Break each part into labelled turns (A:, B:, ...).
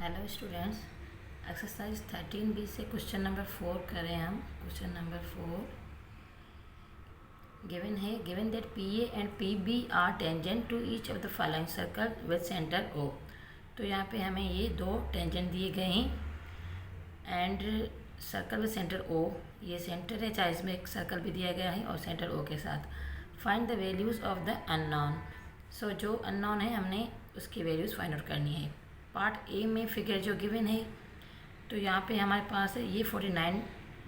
A: Hello students, exercise 13B से question number 4 करें हम। क्वेश्चन नंबर 4 गिवन है, given that PA and PB are tangent to each of the following circle with centre O। तो यहाँ पे हमें ये दो टेंजेंट दिए गए हैं and circle with centre O, ये सेंटर है, चाहे इसमें एक सर्कल भी दिया गया है और सेंटर O के साथ। Find the values of the unknown. So जो अननोन है हमने उसकी वैल्यूज़ फाइंड आउट करनी है। पार्ट ए में फिगर जो गिवन है, तो यहाँ पे हमारे पास ये 49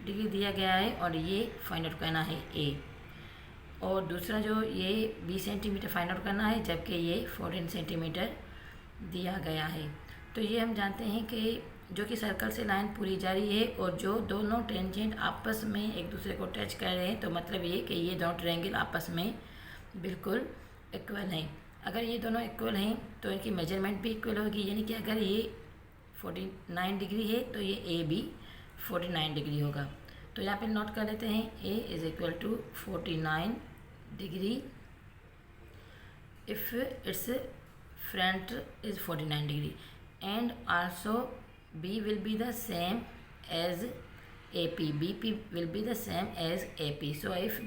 A: डिग्री दिया गया है और ये फाइंड आउट करना है ए, और दूसरा जो ये 20 सेंटीमीटर फाइंड आउट करना है, जबकि ये 14 सेंटीमीटर दिया गया है। तो ये हम जानते हैं कि जो कि सर्कल से लाइन पूरी जा रही है और जो दोनों टेंजेंट आपस में एक दूसरे को टच कर रहे हैं, तो मतलब ये कि ये दोनों ट्रायंगल आपस में बिल्कुल इक्वल हैं। अगर ये दोनों इक्वल हैं तो इनकी मेजरमेंट भी इक्वल होगी, यानी कि अगर ये 49 डिग्री है तो ये ए भी 49 डिग्री होगा। तो यहाँ पे नोट कर लेते हैं, A is equal to 49 degree if it's front is 49 degree and also B will be the same as AP, BP will be the same as AP. So if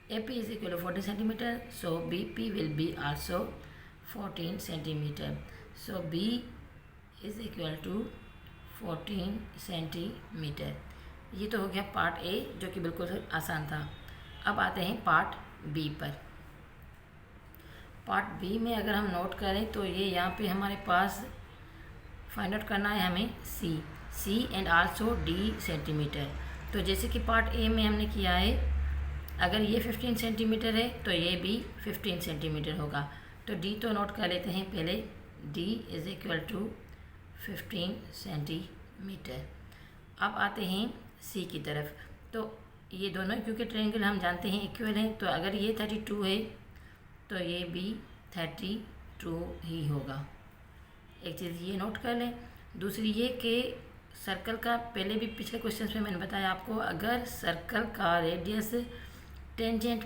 A: AP is equal to 40 centimeter, so BP will be also 14 centimeter. So B is equal to 14 centimeter. ये तो हो गया part A, जो कि बिल्कुल आसान था। अब आते हैं पार्ट बी पर। पार्ट बी में अगर हम नोट करें तो ये यहाँ पे हमारे पास फाइंड आउट करना है हमें सी एंड आल्सो डी सेंटीमीटर। तो जैसे कि पार्ट ए में हमने किया है, अगर ये 15 सेंटीमीटर है तो ये भी 15 सेंटीमीटर होगा। तो डी तो नोट कर लेते हैं पहले, D is equal to 15 centimetre. अब आते हैं सी की तरफ। तो ये दोनों क्योंकि ट्रायंगल हम जानते हैं इक्वल हैं, तो अगर ये 32 है तो ये भी 32 ही होगा। एक चीज़ ये नोट कर लें। दूसरी ये कि सर्कल का, पहले भी पिछले क्वेश्चन में मैंने बताया आपको, अगर सर्कल का रेडियस टेंजेंट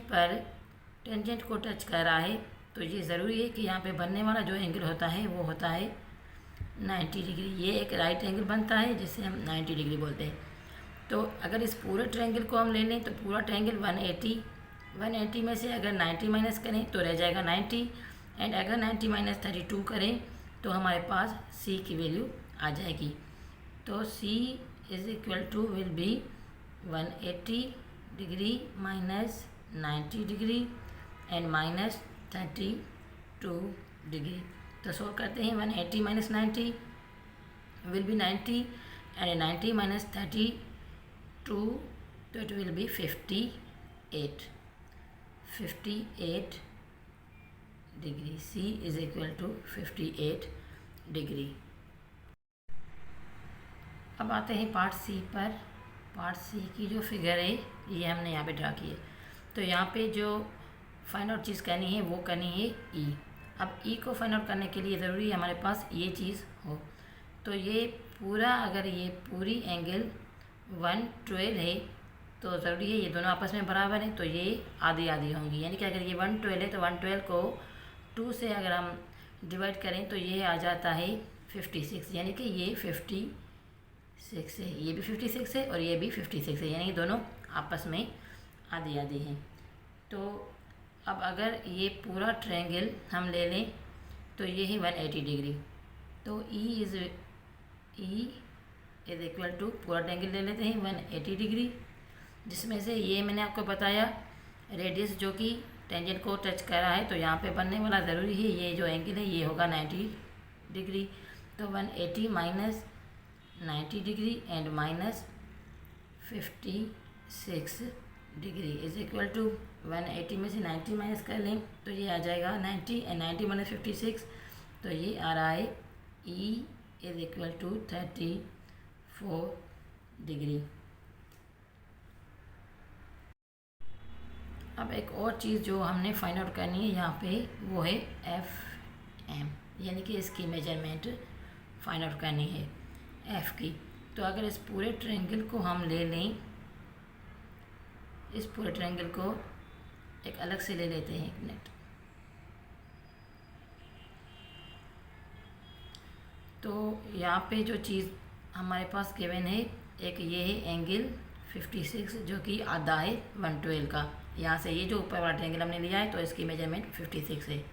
A: को टच कर रहा है तो ये ज़रूरी है कि यहाँ पे बनने वाला जो एंगल होता है वो होता है 90 डिग्री। ये एक राइट एंगल बनता है जिसे हम 90 डिग्री बोलते हैं। तो अगर इस पूरे ट्रायंगल को हम ले लें तो पूरा ट्रायंगल 180 में से अगर 90 माइनस करें तो रह जाएगा 90, एंड अगर 90 माइनस 32 करें तो हमारे पास सी की वैल्यू आ जाएगी। तो C is equal to will be 180 degree minus 90 degree and minus 32 degree. तो सोल्व करते हैं, 180 minus 90 will be 90 and 90 minus 32, तो it will be 58 degree. C is equal to 58 degree. अब आते हैं पार्ट सी पर। पार्ट सी की जो फिगर है ये हमने यहाँ पे ड्रा की है। तो यहाँ पे जो फाइंड आउट चीज़ करनी है वो करनी है ई। अब ई को फाइंड आउट करने के लिए ज़रूरी है हमारे पास ये चीज़ हो। तो ये पूरा, अगर ये पूरी एंगल 112 है तो ज़रूरी है ये दोनों आपस में बराबर हैं, तो ये आधी आधी होंगी। यानी कि अगर ये 112 है तो 112 को 2 से अगर हम डिवाइड करें तो ये आ जाता है 56, यानी कि ये 56 है, ये भी 56 है और ये भी 56 है, यानी कि दोनों आपस में आधी आधी हैं। तो अब अगर ये पूरा ट्रायंगल हम ले लें तो ये है 180 डिग्री। तो ई इज़ इक्वल टू, पूरा ट्रायंगल ले लेते हैं 180 डिग्री, जिसमें से ये मैंने आपको बताया रेडियस जो कि टेंजेंट को टच कर रहा है, तो यहाँ पे बनने वाला ज़रूरी है ये जो एंगल है ये होगा 90 डिग्री। तो 180 minus 90 degree and minus 56 degree is equal to 180 में से 90 माइनस कर लें तो ये आ जाएगा 90 एंड 90 माइनस 56, तो ये आ रहा है E is equal to 34 degree. अब एक और चीज़ जो हमने फाइंड आउट करनी है यहाँ पे वो है FM, यानी कि इसकी मेजरमेंट फाइंड आउट करनी है F की। तो अगर इस पूरे ट्रायंगल को हम ले लें, इस पूरे ट्रायंगल को एक अलग से ले लेते हैं, एक मिनट। तो यहाँ पे जो चीज़ हमारे पास गिवन है, एक ये है एंगल 56 जो कि आधा है 112 का। यहाँ से ये जो ऊपर वाला ट्रायंगल हमने लिया है तो इसकी मेजरमेंट 56 है।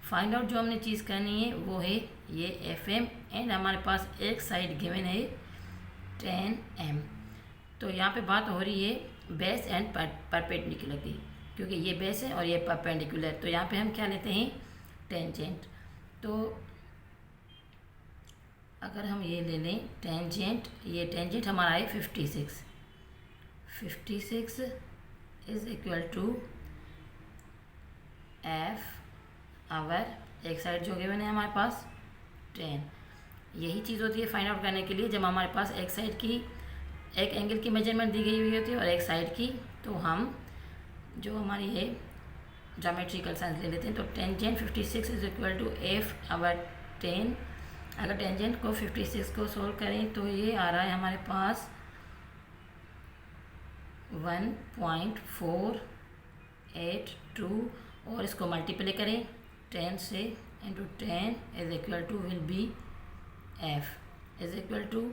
A: फाइंड आउट जो हमने चीज़ करनी है वो है ये FM एंड हमारे पास एक साइड गिवन है 10 m। तो यहाँ पे बात हो रही है बेस एंड परपेंडिकुलर की, क्योंकि ये बेस है और ये परपेंडिकुलर। तो यहाँ पे हम क्या लेते हैं, टेंजेंट। तो अगर हम ये ले लें टेंजेंट, ये टेंजेंट हमारा है 56 is equal to F over एक साइड जो गिवन है हमारे पास 10। यही चीज़ होती है फाइंड आउट करने के लिए जब हमारे पास एक साइड की एक एंगल की मेजरमेंट दी गई हुई होती है और एक साइड की, तो हम जो हमारी है ज्योमेट्रिकल साइंस ले लेते हैं। तो tangent 56 is equal to F over 10। अगर टेंजेंट को 56 को सोल्व करें तो ये आ रहा है हमारे पास 1.482 और इसको मल्टीप्लाई करें 10 से into 10 is equal to will be F is equal to,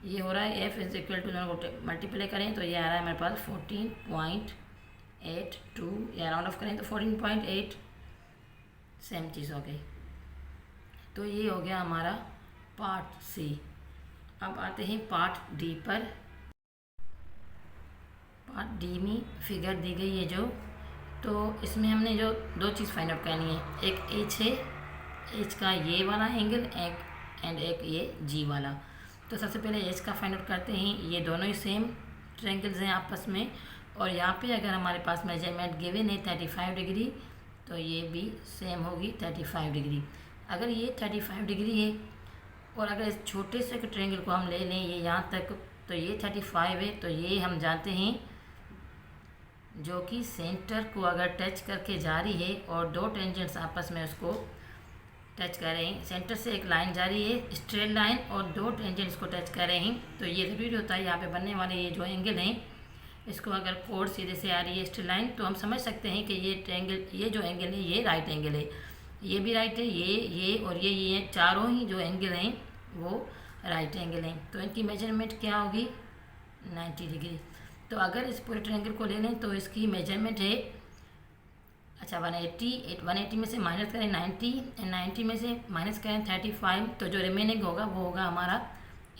A: ये हो रहा है F इज इक्वल टू, दोनों को मल्टीप्लाई करें तो ये आ रहा है हमारे पास 14.82, या राउंड ऑफ करें तो 14.8, सेम चीज़ हो गई। तो ये हो गया हमारा पार्ट C। अब आते हैं पार्ट D पर। पार्ट D में फिगर दी गई है जो, तो इसमें हमने जो दो चीज़ फाइंड आउट करनी है, एक H है, H का ये वाला एंगल एक ये G वाला। तो सबसे पहले H का फाइंड आउट करते हैं। ये दोनों ही सेम ट्रायंगल्स हैं आपस में, और यहाँ पे अगर हमारे पास मेजरमेंट गिवन है 35 डिग्री तो ये भी सेम होगी 35 डिग्री। अगर ये 35 डिग्री है और अगर इस छोटे से ट्रायंगल को हम ले लें ये यहाँ तक, तो ये 35 है, तो ये हम जानते हैं जो कि सेंटर को अगर टच करके जा रही है और दो टेंजेंट्स आपस में उसको टच कर रहे हैं, सेंटर से एक लाइन जा रही है स्ट्रेट लाइन और दो टेंजेंट्स को टच कर रहे हैं, तो ये ज़रूरी होता है यहाँ पे बनने वाले ये जो एंगल हैं इसको अगर कोड सीधे से आ रही है स्ट्रेट लाइन तो हम समझ सकते हैं कि ये ट्रायंगल, ये जो एंगल है ये राइट एंगल है, ये भी राइट है, ये और ये चारों ही जो एंगल हैं वो राइट एंगल हैं। तो इनकी मेजरमेंट क्या होगी 90 डिग्री। तो अगर इस पूरे ट्रायंगल को ले लें तो इसकी मेजरमेंट है, अच्छा 180 में से माइनस करें 90 एंड 90 में से माइनस करें 35, तो जो रिमेनिंग होगा वो होगा हमारा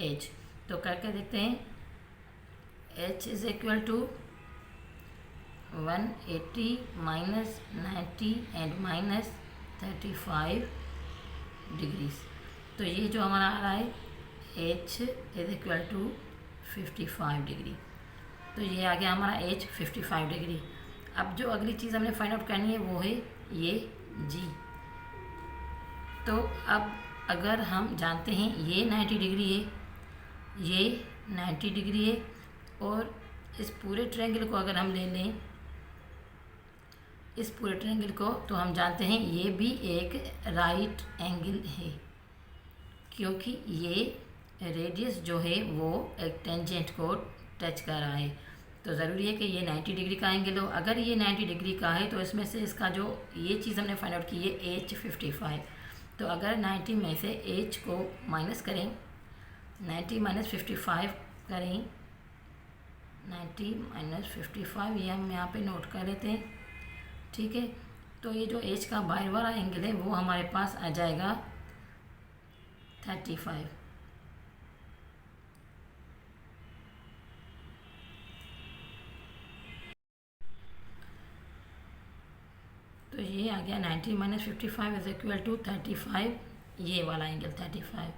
A: H। तो करके देखते हैं, H is equal to 180 minus 90 and minus 35 degrees. तो ये जो हमारा आ रहा है H is equal to 55 degree. तो ये आ गया हमारा H 55 डिग्री। अब जो अगली चीज़ हमने फाइंड आउट करनी है वो है ये G। तो अब अगर हम जानते हैं ये 90 डिग्री है, ये 90 डिग्री है, और इस पूरे ट्रायंगल को अगर हम ले लें, इस पूरे ट्रायंगल को, तो हम जानते हैं ये भी एक राइट एंगल है, क्योंकि ये रेडियस जो है वो एक टेंजेंट को टच कर रहा है। तो ज़रूरी है कि ये 90 डिग्री का एंगल हो। अगर ये 90 डिग्री का है तो इसमें से इसका जो ये चीज़ हमने फाइंड आउट की है H 55, तो अगर 90 में से H को माइनस करें, 90 माइनस 55 करें, 90 माइनस 55 ये हम यहाँ पे नोट कर लेते हैं, ठीक है। तो ये जो H का बाहर वाला एंगल है वो हमारे पास आ जाएगा 35। तो ये आ गया 90 माइनस 55 इज इक्वल टू 35, ये वाला एंगल 35।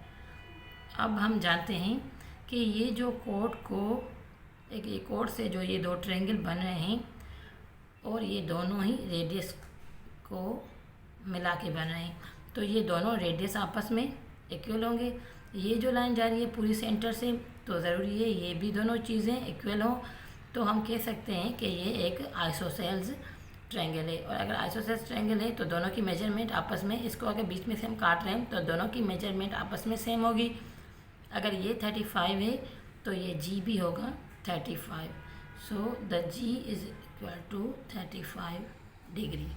A: अब हम जानते हैं कि ये जो कोड को एक कोड से जो ये दो ट्रायंगल बन रहे हैं और ये दोनों ही रेडियस को मिला के बन रहे हैं, तो ये दोनों रेडियस आपस में इक्वल होंगे। ये जो लाइन जा रही है पूरी सेंटर से, तो ज़रूरी है ये भी दोनों चीज़ें इक्वल हों। तो हम कह सकते हैं कि ये एक आइसोसेल्स ट्रायंगल है, और अगर आइसोसेल्स ट्रायंगल है तो दोनों की मेजरमेंट आपस में, इसको अगर बीच में से हम काट रहे हैं तो दोनों की मेजरमेंट आपस में सेम होगी। अगर ये 35 है तो ये G भी होगा 35। So the G is equal to 35 degree.